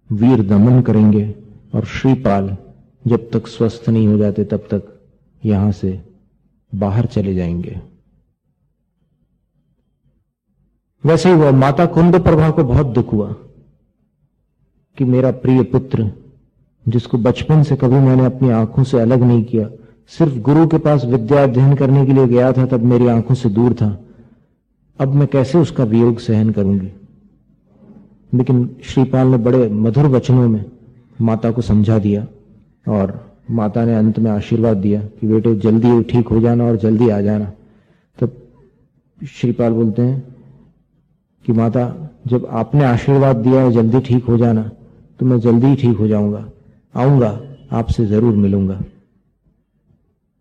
वीर दमन करेंगे और श्रीपाल जब तक स्वस्थ नहीं हो जाते तब तक यहां से बाहर चले जाएंगे। वैसे ही हुआ। माता कुंद प्रभा को बहुत दुख हुआ कि मेरा प्रिय पुत्र, जिसको बचपन से कभी मैंने अपनी आंखों से अलग नहीं किया, सिर्फ गुरु के पास विद्या अध्ययन करने के लिए गया था, तब मेरी आंखों से दूर था, अब मैं कैसे उसका वियोग सहन करूंगी। लेकिन श्रीपाल ने बड़े मधुर वचनों में माता को समझा दिया और माता ने अंत में आशीर्वाद दिया कि बेटे जल्दी ठीक हो जाना और जल्दी आ जाना। तब श्रीपाल बोलते हैं कि माता, जब आपने आशीर्वाद दिया है जल्दी ठीक हो जाना, तो मैं जल्दी ही ठीक हो जाऊंगा, आऊंगा, आपसे जरूर मिलूंगा।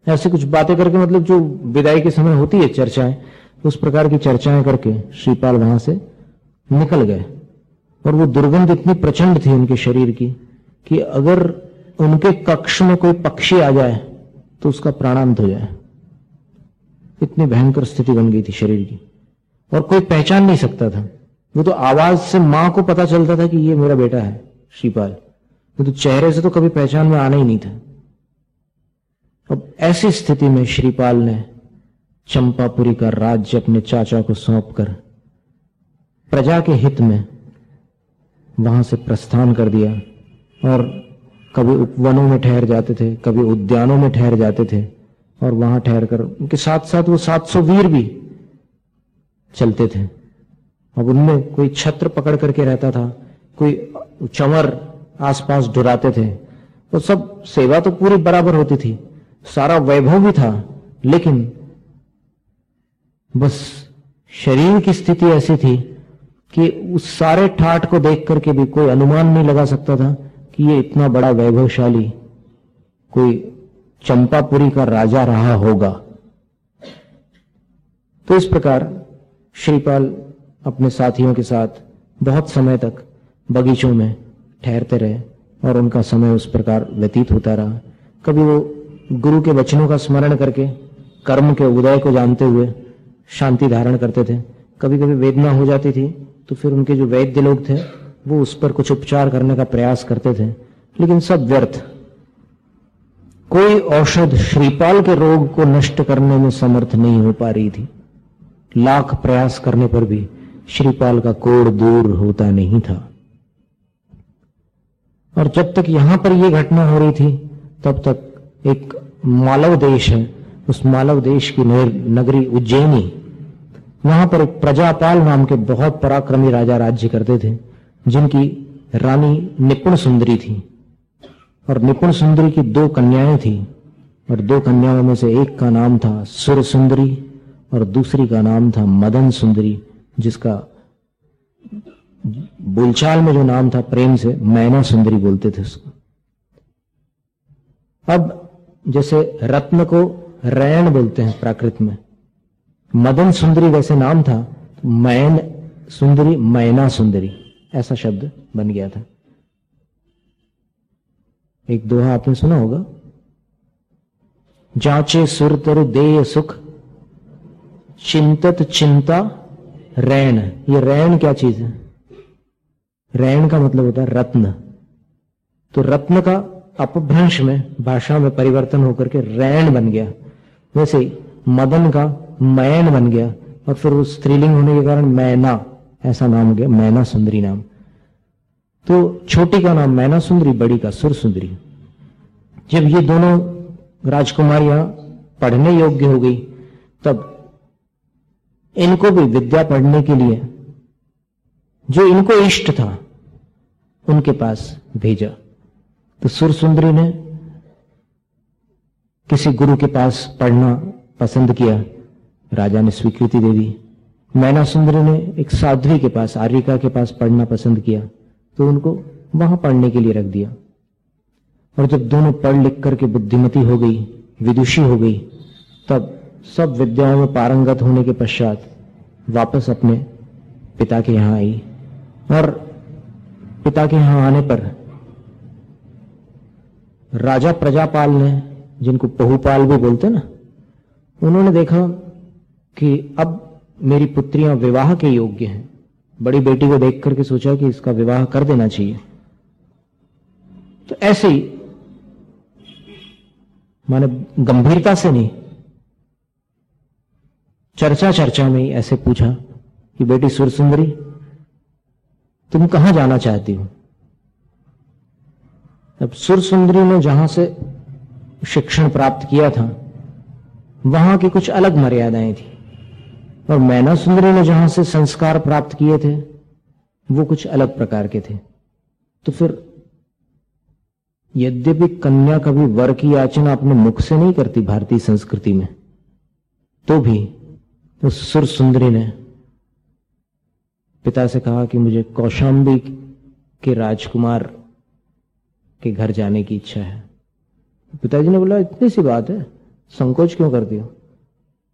ऐसे कुछ बातें करके, मतलब जो विदाई के समय होती है चर्चाएं, उस प्रकार की चर्चाएं करके श्रीपाल वहां से निकल गए। और वो दुर्गंध इतनी प्रचंड थी उनके शरीर की कि अगर उनके कक्ष में कोई पक्षी आ जाए तो उसका प्राणांत हो जाए। इतनी भयंकर स्थिति बन गई थी शरीर की, और कोई पहचान नहीं सकता था। वो तो आवाज से मां को पता चलता था कि ये मेरा बेटा है श्रीपाल, वो तो चेहरे से तो कभी पहचान में आना ही नहीं था। अब ऐसी स्थिति में श्रीपाल ने चंपापुरी का राज्य अपने चाचा को सौंपकर प्रजा के हित में वहां से प्रस्थान कर दिया। और कभी उपवनों में ठहर जाते थे, कभी उद्यानों में ठहर जाते थे, और वहां ठहरकर उनके साथ साथ वो 700 वीर भी चलते थे। अब उनमें कोई छत्र पकड़ करके रहता था, कोई चंवर आसपास डुराते थे, तो सब सेवा तो पूरी बराबर होती थी, सारा वैभव भी था, लेकिन बस शरीर की स्थिति ऐसी थी कि उस सारे ठाठ को देख करके भी कोई अनुमान नहीं लगा सकता था कि ये इतना बड़ा वैभवशाली कोई चंपापुरी का राजा रहा होगा। तो इस प्रकार श्रीपाल अपने साथियों के साथ बहुत समय तक बगीचों में ठहरते रहे और उनका समय उस प्रकार व्यतीत होता रहा। कभी वो गुरु के वचनों का स्मरण करके कर्म के उदय को जानते हुए शांति धारण करते थे। कभी कभी वेदना हो जाती थी तो फिर उनके जो वैद्य लोग थे वो उस पर कुछ उपचार करने का प्रयास करते थे, लेकिन सब व्यर्थ। कोई औषध श्रीपाल के रोग को नष्ट करने में समर्थ नहीं हो पा रही थी। लाख प्रयास करने पर भी श्रीपाल का कोढ़ दूर होता नहीं था। और जब तक यहां पर यह घटना हो रही थी तब तक एक मालव देश है, उस मालव देश की नगरी उज्जैनी, वहां पर एक प्रजापाल नाम के बहुत पराक्रमी राजा राज्य करते थे, जिनकी रानी निपुण सुंदरी थी। और निपुण सुंदरी की 2 कन्याएं थी, और 2 कन्याओं में से एक का नाम था सुर सुंदरी और दूसरी का नाम था मदन सुंदरी, जिसका बोलचाल में जो नाम था प्रेम से मैना सुंदरी बोलते थे उसको। अब जैसे रत्न को रैन बोलते हैं प्राकृत में, मदन सुंदरी वैसे नाम था, तो मैन सुंदरी मैना सुंदरी ऐसा शब्द बन गया था। एक दोहा आपने सुना होगा, जांचे सुर तरु देय सुख चिंतत चिंता रैन। ये रैन क्या चीज है? रैन का मतलब होता है रत्न। तो रत्न का अपभ्रंश में भाषा में परिवर्तन होकर के रैन बन गया, वैसे ही मदन का मैन बन गया, और फिर उस स्त्रीलिंग होने के कारण मैना ऐसा नाम हो गया, मैना सुंदरी नाम। तो छोटी का नाम मैना सुंदरी, बड़ी का सुर सुंदरी। जब ये दोनों राजकुमारियां पढ़ने योग्य हो गई तब इनको भी विद्या पढ़ने के लिए जो इनको इष्ट था उनके पास भेजा। तो सुर सुंदरी ने किसी गुरु के पास पढ़ना पसंद किया, राजा ने स्वीकृति दे दी। मैना सुंदरी ने एक साध्वी के पास, आर्यिका के पास पढ़ना पसंद किया, तो उनको वहां पढ़ने के लिए रख दिया। और जब दोनों पढ़ लिख करके बुद्धिमती हो गई, विदुषी हो गई, तब सब विद्याओं में पारंगत होने के पश्चात वापस अपने पिता के यहां आई। और पिता के यहां आने पर राजा प्रजापाल ने, जिनको पहुपाल भी बोलते ना, उन्होंने देखा कि अब मेरी पुत्रियां विवाह के योग्य हैं। बड़ी बेटी को देख करके सोचा कि इसका विवाह कर देना चाहिए। तो ऐसे ही माने गंभीरता से नहीं, चर्चा में ही ऐसे पूछा कि बेटी सुरसुंदरी, तुम कहां जाना चाहती हो? अब सुरसुंदरी ने जहां से शिक्षण प्राप्त किया था वहां की कुछ अलग मर्यादाएं थी, और मैना सुंदरी ने जहां से संस्कार प्राप्त किए थे वो कुछ अलग प्रकार के थे। तो फिर यद्यपि कन्या कभी वर की याचना अपने मुख से नहीं करती भारतीय संस्कृति में, तो भी उस सुरसुंदरी ने पिता से कहा कि मुझे कौशांबी के राजकुमार के घर जाने की इच्छा है। पिताजी ने बोला, इतनी सी बात है, संकोच क्यों करती हो?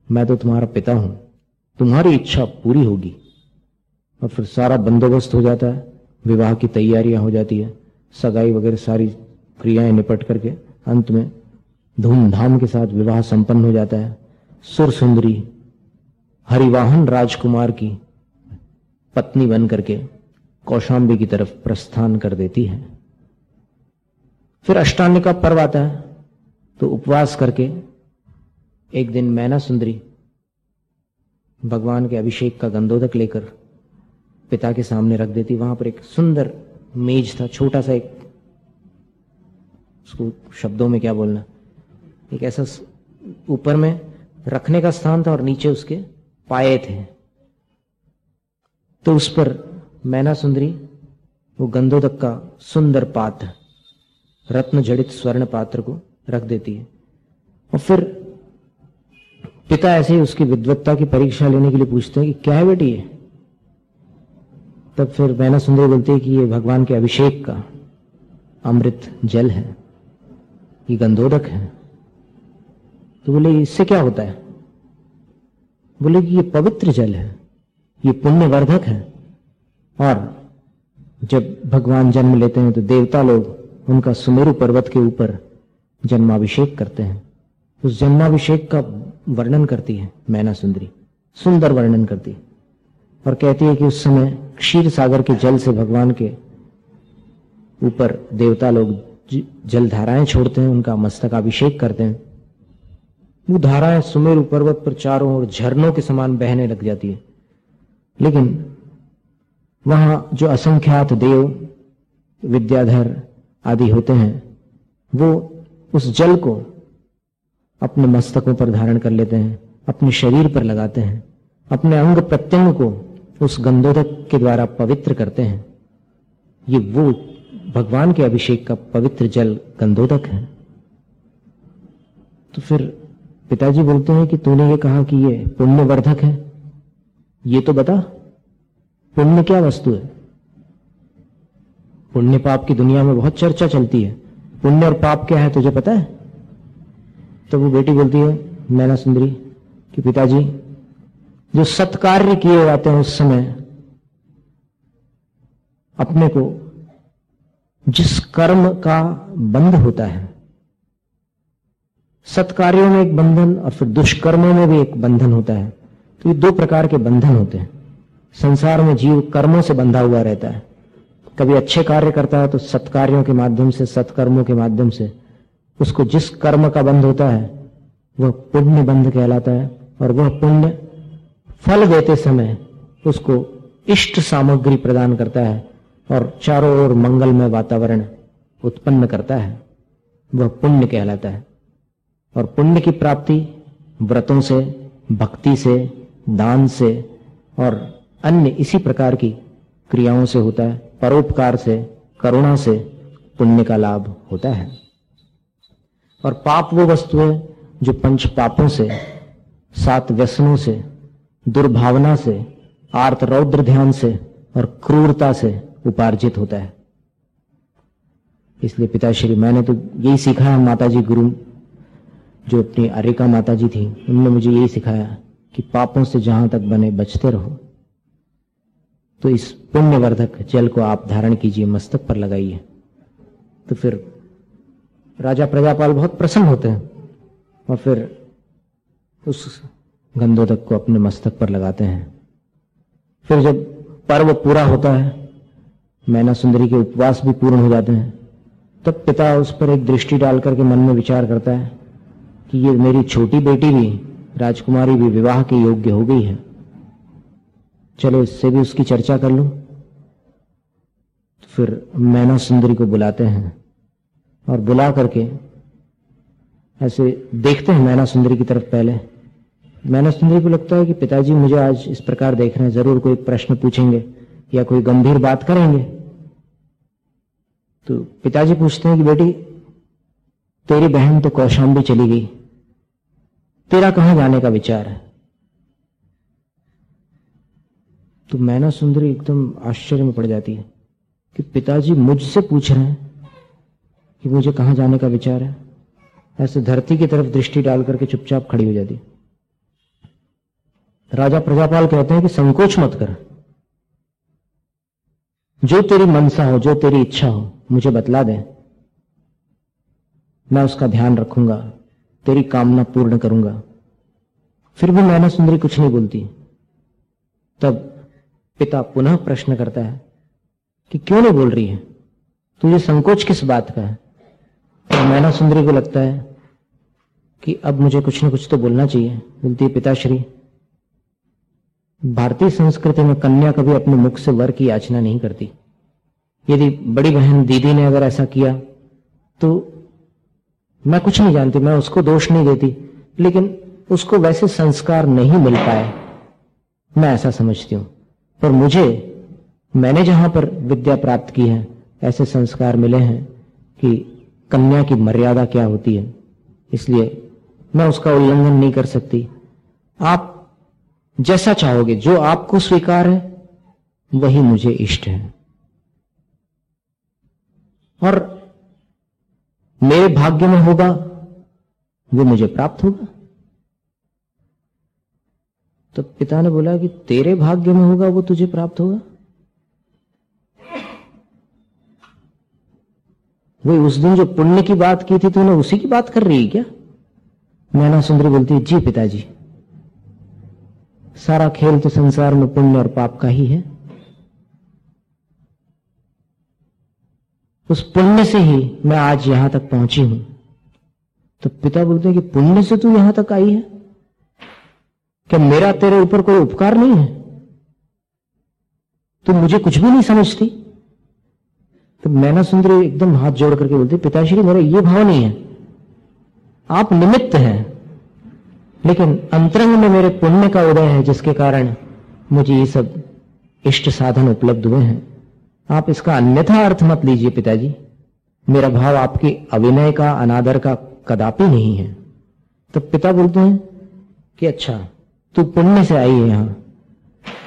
मैं तो तुम्हारा पिता हूं, तुम्हारी इच्छा पूरी होगी। और फिर सारा बंदोबस्त हो जाता है, विवाह की तैयारियां हो जाती है, सगाई वगैरह सारी क्रियाएं निपट करके अंत में धूमधाम के साथ विवाह संपन्न हो जाता है। सुरसुंदरी हरिवाहन राजकुमार की पत्नी बन करके कौशांबी की तरफ प्रस्थान कर देती है। फिर अष्टांग का पर्व आता है, तो उपवास करके एक दिन मैना सुंदरी भगवान के अभिषेक का गंधोदक लेकर पिता के सामने रख देती। वहां पर एक सुंदर मेज था, छोटा सा, एक उसको शब्दों में क्या बोलना, एक ऐसा ऊपर में रखने का स्थान था और नीचे उसके पाए थे। तो उस पर मैना सुंदरी वो गंधोदक का सुंदर पात्र, रत्न जड़ित स्वर्ण पात्र को रख देती है। और फिर पिता ऐसे ही उसकी विद्वत्ता की परीक्षा लेने के लिए पूछते हैं कि क्या है बेटी ये? तब फिर मैना सुंदरी बोलती है कि ये भगवान के अभिषेक का अमृत जल है, ये गंधोदक है। तो बोले, इससे क्या होता है? बोले कि ये पवित्र जल है, ये पुण्यवर्धक है, और जब भगवान जन्म लेते हैं तो देवता लोग उनका सुमेरु पर्वत के ऊपर जन्माभिषेक करते हैं। उस जन्माभिषेक का वर्णन करती है मैना सुंदरी, सुंदर वर्णन करती है, और कहती है कि उस समय क्षीर सागर के जल से भगवान के ऊपर देवता लोग जल धाराएं छोड़ते हैं, उनका मस्तकाभिषेक करते हैं। वो धाराएं सुमेरु पर्वत पर चारों ओर झरनों के समान बहने लग जाती है। लेकिन वहां जो असंख्यात देव, विद्याधर आदि होते हैं, वो उस जल को अपने मस्तकों पर धारण कर लेते हैं, अपने शरीर पर लगाते हैं, अपने अंग प्रत्यंग को उस गंधोदक के द्वारा पवित्र करते हैं। ये वो भगवान के अभिषेक का पवित्र जल गंधोदक है। तो फिर पिताजी बोलते हैं कि तूने ये कहा कि ये पुण्यवर्धक है, ये तो बता, पुण्य क्या वस्तु है? पुण्य पाप की दुनिया में बहुत चर्चा चलती है, पुण्य और पाप क्या है तुझे पता है? तो वो बेटी बोलती है मैना सुंदरी कि पिताजी, जो सत्कार्य किए जाते हैं उस समय अपने को जिस कर्म का बंध होता है, सत्कार्यों में एक बंधन और फिर दुष्कर्मों में भी एक बंधन होता है। तो ये दो प्रकार के बंधन होते हैं। संसार में जीव कर्मों से बंधा हुआ रहता है, कभी अच्छे कार्य करता है तो सत्कार्यों के माध्यम से, सत्कर्मों के माध्यम से उसको जिस कर्म का बंध होता है वह पुण्य बंध कहलाता है, और वह पुण्य फल देते समय उसको इष्ट सामग्री प्रदान करता है और चारों ओर मंगलमय वातावरण उत्पन्न करता है, वह पुण्य कहलाता है। और पुण्य की प्राप्ति व्रतों से, भक्ति से, दान से और अन्य इसी प्रकार की क्रियाओं से होता है। परोपकार से, करुणा से पुण्य का लाभ होता है। और पाप वो वस्तु है जो पंच पापों से, 7 व्यसनों से, दुर्भावना से, आर्त रौद्र ध्यान से और क्रूरता से उपार्जित होता है। इसलिए पिताश्री, मैंने तो यही सीखा है, माताजी गुरु जो अपनी अरिका माताजी थी उन्होंने मुझे यही सिखाया कि पापों से जहां तक बने बचते रहो। तो इस पुण्यवर्धक जल को आप धारण कीजिए, मस्तक पर लगाइए। तो फिर राजा प्रजापाल बहुत प्रसन्न होते हैं और फिर उस गंधोदक को अपने मस्तक पर लगाते हैं। फिर जब पर्व पूरा होता है, मैना सुंदरी के उपवास भी पूर्ण हो जाते हैं, तब पिता उस पर एक दृष्टि डाल करके मन में विचार करता है कि ये मेरी छोटी बेटी भी, राजकुमारी भी विवाह के योग्य हो गई है, चलो इससे भी उसकी चर्चा कर लूं। तो फिर मैना सुंदरी को बुलाते हैं और बुला करके ऐसे देखते हैं मैना सुंदरी की तरफ। पहले मैना सुंदरी को लगता है कि पिताजी मुझे आज इस प्रकार देख रहे हैं, जरूर कोई प्रश्न पूछेंगे या कोई गंभीर बात करेंगे। तो पिताजी पूछते हैं कि बेटी, तेरी बहन तो कौशाम्बी चली गई, तेरा कहां जाने का विचार है? तो मैना सुंदरी एकदम आश्चर्य में पड़ जाती है कि पिताजी मुझसे पूछ रहे हैं कि मुझे कहां जाने का विचार है। ऐसे धरती की तरफ दृष्टि डाल करके चुपचाप खड़ी हो जाती। राजा प्रजापाल कहते हैं कि संकोच मत कर, जो तेरी मनसा हो, जो तेरी इच्छा हो, मुझे बतला दे, मैं उसका ध्यान रखूंगा, तेरी कामना पूर्ण करूंगा। फिर भी मैना सुंदरी कुछ नहीं बोलती। तब पिता पुनः प्रश्न करता है कि क्यों नहीं बोल रही है, तुझे संकोच किस बात का है? तो मैना सुंदरी को लगता है कि अब मुझे कुछ न कुछ तो बोलना चाहिए। बोलती है, पिताश्री, भारतीय संस्कृति में कन्या कभी अपने मुख से वर की याचना नहीं करती। यदि बड़ी बहन दीदी ने अगर ऐसा किया तो मैं कुछ नहीं जानती, मैं उसको दोष नहीं देती, लेकिन उसको वैसे संस्कार नहीं मिल पाए, मैं ऐसा समझती हूं। पर मैंने जहां पर विद्या प्राप्त की है, ऐसे संस्कार मिले हैं कि कन्या की मर्यादा क्या होती है, इसलिए मैं उसका उल्लंघन नहीं कर सकती। आप जैसा चाहोगे, जो आपको स्वीकार है वही मुझे इष्ट है, और मेरे भाग्य में होगा वो मुझे प्राप्त होगा। तो पिता ने बोला कि तेरे भाग्य में होगा वो तुझे प्राप्त होगा। वही उस दिन जो पुण्य की बात की थी, तूने उसी की बात कर रही है क्या? मैना सुंदरी बोलती है, जी पिताजी, सारा खेल तो संसार में पुण्य और पाप का ही है। उस पुण्य से ही मैं आज यहां तक पहुंची हूं। तो पिता बोलते हैं कि पुण्य से तू यहां तक आई है? क्या मेरा तेरे ऊपर कोई उपकार नहीं है? तू मुझे कुछ भी नहीं समझती? तो मैना सुंदरी एकदम हाथ जोड़ करके बोलती, पिताश्री, मेरा ये भाव नहीं है, आप निमित्त हैं, लेकिन अंतरंग में मेरे पुण्य का उदय है, जिसके कारण मुझे ये सब इष्ट साधन उपलब्ध हुए हैं। आप इसका अन्यथा अर्थ मत लीजिए पिताजी, मेरा भाव आपके अविनय का, अनादर का कदापि नहीं है। तो पिता बोलते हैं कि अच्छा, तू पुण्य से आई है यहां,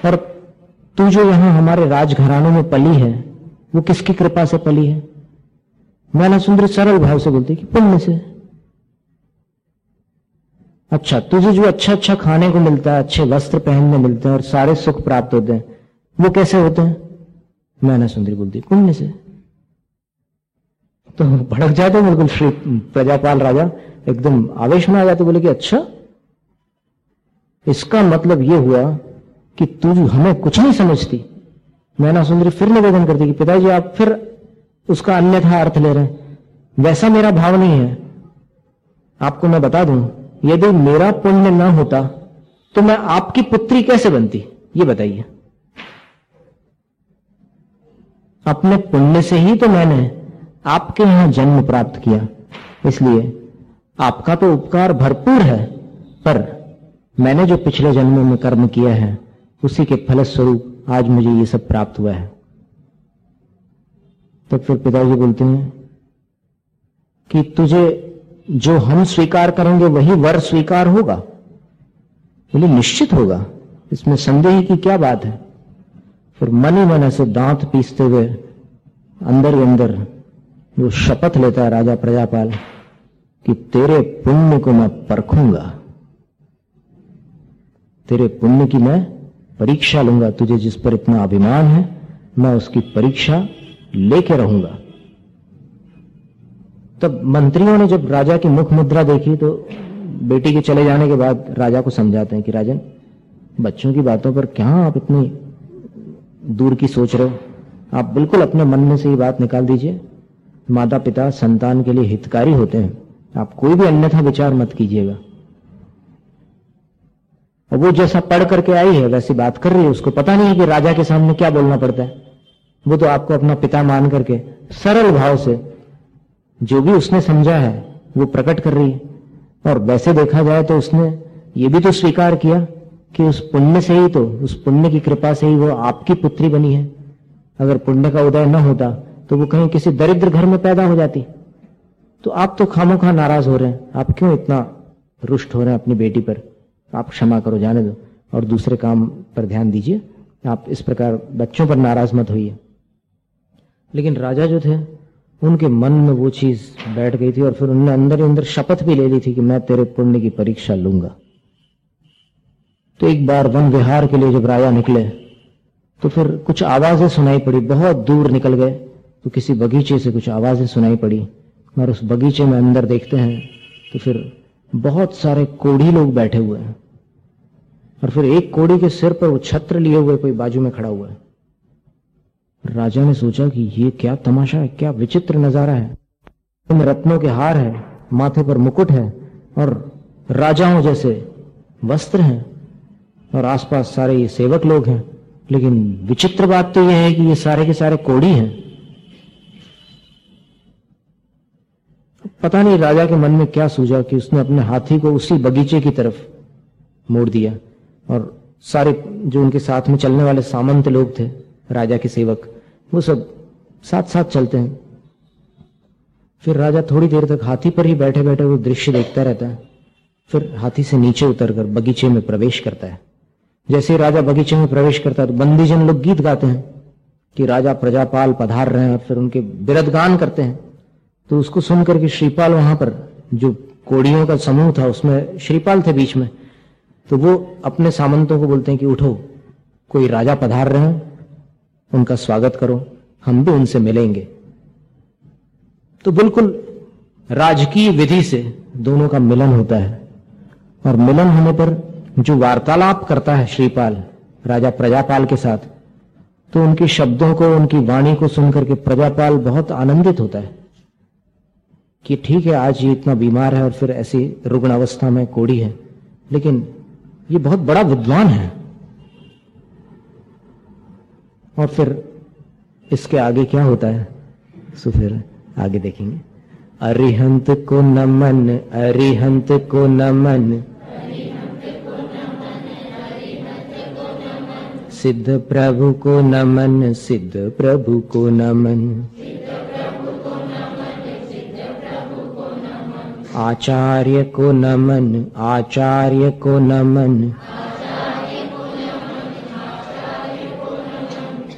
और तू जो यहां हमारे राजघरानों में पली है, वो किसकी कृपा से पली है? मैना सुंदरी सरल भाव से बोलती कि पुण्य से। अच्छा, तुझे जो अच्छा अच्छा खाने को मिलता है, अच्छे वस्त्र पहनने मिलते हैं और सारे सुख प्राप्त होते हैं, वो कैसे होते हैं? मैना सुंदरी बोलती पुण्य से। तो भड़क जाते बिल्कुल श्री प्रजापाल राजा, एकदम आवेश में आ जाते, बोले कि अच्छा, इसका मतलब ये हुआ कि तू हमें कुछ नहीं समझती। मैना सुंदरी फिर निवेदन करती कि पिताजी, आप फिर उसका अन्यथा अर्थ ले रहे हैं, वैसा मेरा भाव नहीं है। आपको मैं बता दूं, यदि मेरा पुण्य न होता तो मैं आपकी पुत्री कैसे बनती, ये बताइए। अपने पुण्य से ही तो मैंने आपके यहां जन्म प्राप्त किया, इसलिए आपका तो उपकार भरपूर है, पर मैंने जो पिछले जन्मों में कर्म किया है, उसी के फलस्वरूप आज मुझे ये सब प्राप्त हुआ है। तब फिर पिताजी बोलते हैं कि तुझे जो हम स्वीकार करेंगे वही वर स्वीकार होगा। बोले निश्चित होगा, इसमें संदेह की क्या बात है। फिर मन ही मन ऐसे दांत पीसते हुए अंदर ही अंदर वो शपथ लेता है राजा प्रजापाल कि तेरे पुण्य को मैं परखूंगा, तेरे पुण्य की मैं परीक्षा लूंगा। तुझे जिस पर इतना अभिमान है, मैं उसकी परीक्षा लेके रहूंगा। तब मंत्रियों ने जब राजा की मुख मुद्रा देखी तो बेटी के चले जाने के बाद राजा को समझाते हैं कि राजन, बच्चों की बातों पर क्या आप इतनी दूर की सोच रहे हो, आप बिल्कुल अपने मन में से ये बात निकाल दीजिए माता पिता संतान के लिए हितकारी होते हैं, आप कोई भी अन्यथा विचार मत कीजिएगा। और वो जैसा पढ़ करके आई है वैसी बात कर रही है, उसको पता नहीं है कि राजा के सामने क्या बोलना पड़ता है। वो तो आपको अपना पिता मान करके सरल भाव से जो भी उसने समझा है वो प्रकट कर रही है। और वैसे देखा जाए तो उसने ये भी तो स्वीकार किया कि उस पुण्य से ही तो, उस पुण्य की कृपा से ही वो आपकी पुत्री बनी है। अगर पुण्य का उदय न होता तो वो कहीं किसी दरिद्र घर में पैदा हो जाती। तो आप तो खामोखा नाराज हो रहे हैं, आप क्यों इतना रुष्ट हो रहे हैं अपनी बेटी पर? आप क्षमा करो, जाने दो और दूसरे काम पर ध्यान दीजिए। आप इस प्रकार बच्चों पर नाराज मत होइए। लेकिन राजा जो थे उनके मन में वो चीज बैठ गई थी और फिर उन्होंने अंदर ही अंदर शपथ भी ले ली थी कि मैं तेरे पुण्य की परीक्षा लूंगा। तो एक बार वन विहार के लिए जब राजा निकले तो फिर कुछ आवाजें सुनाई पड़ी। बहुत दूर निकल गए तो किसी बगीचे से कुछ आवाजें सुनाई पड़ी और उस बगीचे में अंदर देखते हैं तो फिर बहुत सारे कोढ़ी लोग बैठे हुए हैं और फिर एक कोढ़ी के सिर पर वो छत्र लिए हुए कोई बाजू में खड़ा हुआ है। राजा ने सोचा कि ये क्या तमाशा है, क्या विचित्र नजारा है। इनमें रत्नों के हार है, माथे पर मुकुट है और राजाओं जैसे वस्त्र हैं और आसपास सारे ये सेवक लोग हैं। लेकिन विचित्र बात तो यह है कि ये सारे के सारे कोढ़ी हैं। पता नहीं राजा के मन में क्या सूझा कि उसने अपने हाथी को उसी बगीचे की तरफ मोड़ दिया और सारे जो उनके साथ में चलने वाले सामंत लोग थे, राजा के सेवक, वो सब साथ साथ चलते हैं। फिर राजा थोड़ी देर तक हाथी पर ही बैठे बैठे वो दृश्य देखता रहता है। फिर हाथी से नीचे उतरकर बगीचे में प्रवेश करता है। जैसे ही राजा बगीचे में प्रवेश करता है तो बंदीजन लोग गीत गाते हैं कि राजा प्रजापाल पधार रहे हैं और फिर उनके बिरधगान करते हैं। तो उसको सुनकर के श्रीपाल, वहां पर जो कोड़ियों का समूह था उसमें श्रीपाल थे बीच में, तो वो अपने सामंतों को बोलते हैं कि उठो, कोई राजा पधार रहे हैं, उनका स्वागत करो, हम भी उनसे मिलेंगे। तो बिल्कुल राजकीय विधि से दोनों का मिलन होता है और मिलन होने पर जो वार्तालाप करता है श्रीपाल राजा प्रजापाल के साथ, तो उनके शब्दों को, उनकी वाणी को सुनकर के प्रजापाल बहुत आनंदित होता है कि ठीक है, आज ये इतना बीमार है और फिर ऐसी रुग्ण अवस्था में कोढ़ी है, लेकिन ये बहुत बड़ा विद्वान है। और फिर इसके आगे क्या होता है सो फिर आगे देखेंगे। अरिहंत को नमन, अरिहंत को नमन, सिद्ध प्रभु को नमन, सिद्ध प्रभु को नमन, आचार्य को नमन, आचार्य को नमन,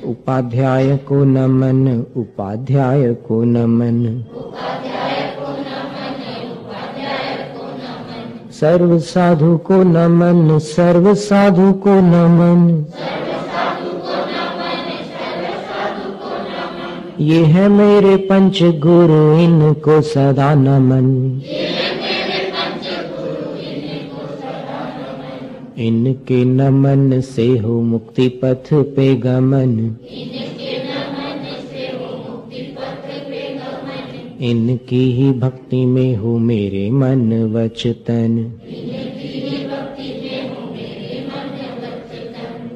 उपाध्याय को नमन, उपाध्याय को नमन, सर्व साधु को नमन, सर्व साधु को नमन, ये है मेरे पंच गुरु, इनको सदा नमन, इनके नमन से हो मुक्ति पथ पे गमन, इनकी ही भक्ति में हो मेरे मन वचन,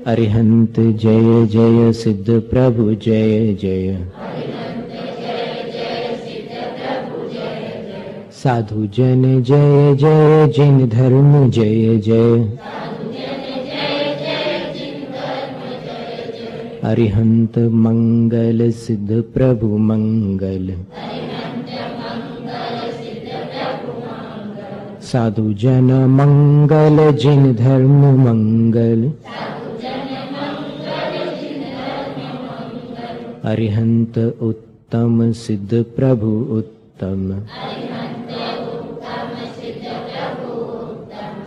अरिहंत जय जय, सिद्ध प्रभु जय जय, साधु जन जय जय, जिन धर्म जय जय, अरिहंत मंगल, सिद्ध प्रभु मंगल, साधु जन मंगल, जिन धर्म मंगल, अरिहंत उत्तम, सिद्ध प्रभु उत्तम,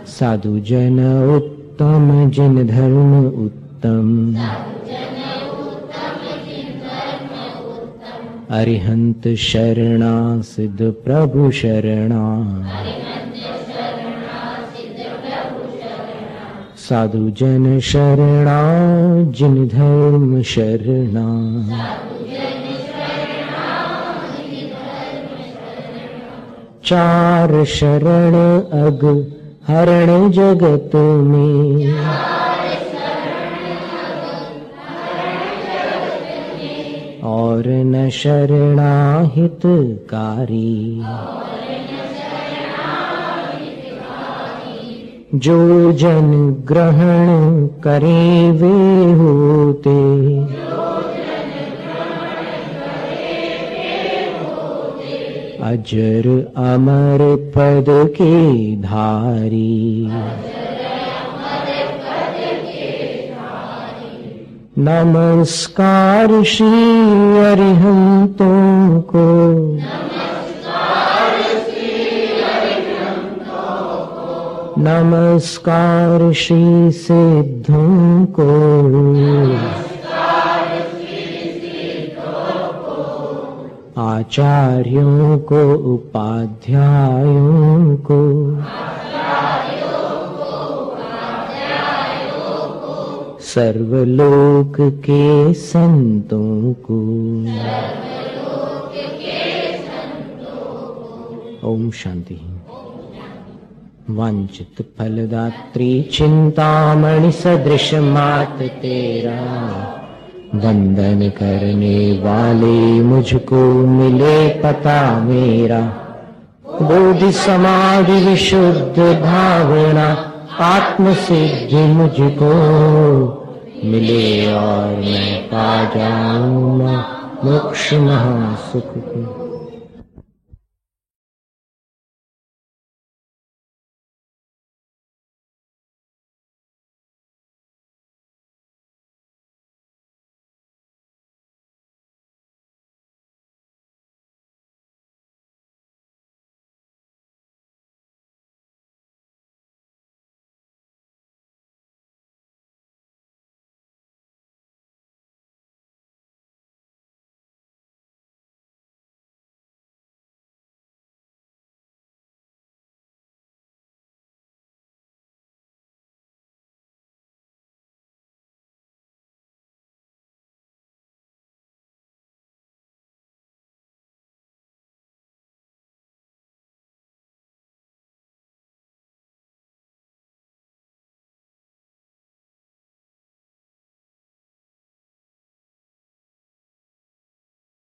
साधु जन उत्तम, जिन धर्म उत्तम, अरिहंत शरणा, सिद्ध प्रभु शरणा, साधु जन शरणा, जिन धर्म शरणा, चार शरण अग हरण जगत में, और न शरणाहितकारी। जो जन ग्रहण करे वे होते, अजर अमर पद के धारी। नमस्कार श्री अरिहंतों को, नमस्कार श्री सिद्धों को, आचार्यों को उपाध्यायों को, सर्वलोक के संतों को। ओम शांति। वांछित फलदात्री चिंतामणि सदृश मात तेरा, वंदन करने वाले मुझको मिले पता मेरा। बोधि समाधि विशुद्ध भावना आत्म सिद्धि मुझको मिले, और मैं पा जाऊं मोक्ष महासुख को।